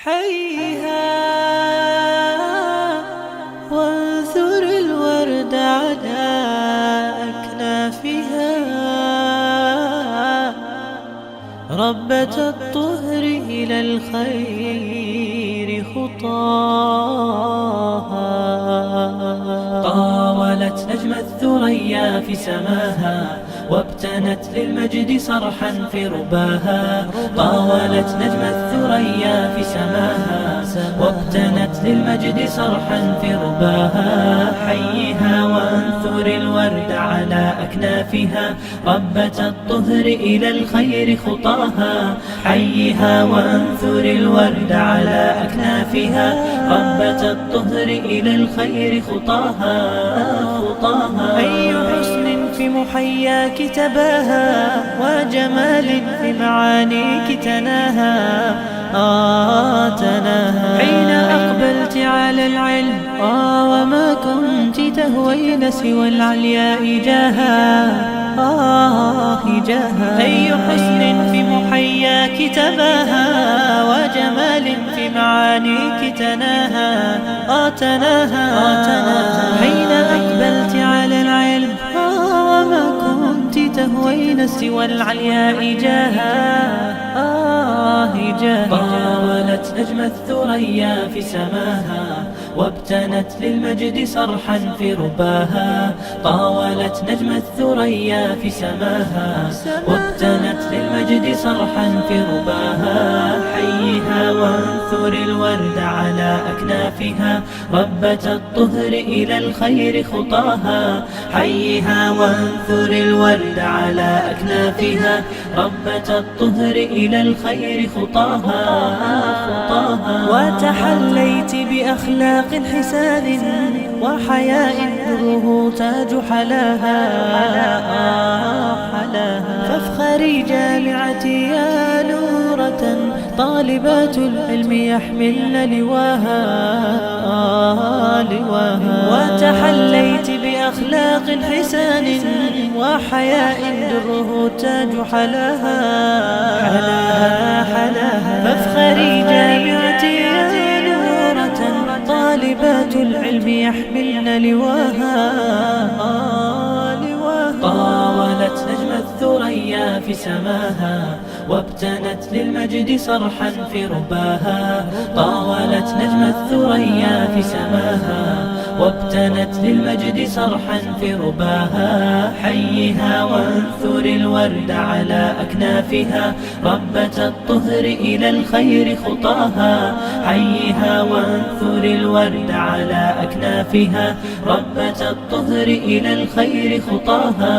حيها وانثر الورد على أكنافها، ربة الطهر إلى الخير خطاها. طاولت نجم الثريا في سماها، وابتنت للمجد صرحا في رباها. طاولت نجم الثريا في سماها، وابتنت للمجد صرحا في رباها. حيها وانثر الورد على أكنافها، ربة الطهر إلى الخير خطاها. حيها وانثر الورد على أكنافها، ربة الطهر إلى الخير خطاها. أي حسن في محياك تباها، وجمال في معانيك تناها. تناها حين أقبلت على العلم، وما كنت تهوين سوى العلياء جاها. أي حسن في محياك تباها، وجمال في معانيك تناها. تناها حين أقبلت على العلم، وما كنت تهوين سوى العلياء جاها. طاولت نجم الثريا في سماها، وابتنت للمجد صرحا في رباها. طاولت نجم الثريا في سماها، وابتنت للمجد صرحا في رباها. حيها وانثر الورد على أكنافها، ربة الطهر إلى الخير خطاها. حيها وانثر الورد على أكنافها، ربة الطهر إلى الخير خطاها. وتحليت بأخلاق حسان، وحياء نوره تاج حلاها. فافخري جامعتي يا نورة، طالبات العلم يحملن لواها. وتحليت بأخلاق حسان، وحياء دره تاج حلاها. فافخري جامعتي يا نورة، طالبات العلم يحملن لواها. طاولت نجم الثريا في سماها، وابتنت للمجد صرحا في رباها. طاولت نجم الثريا في سماها، وابتنت للمجد صرحا في رباها. حيها وانثر الورد على أكنافها، ربة الطهر إلى الخير خطاها. حيها وانثر الورد على أكنافها، ربة الطهر إلى الخير خطاها.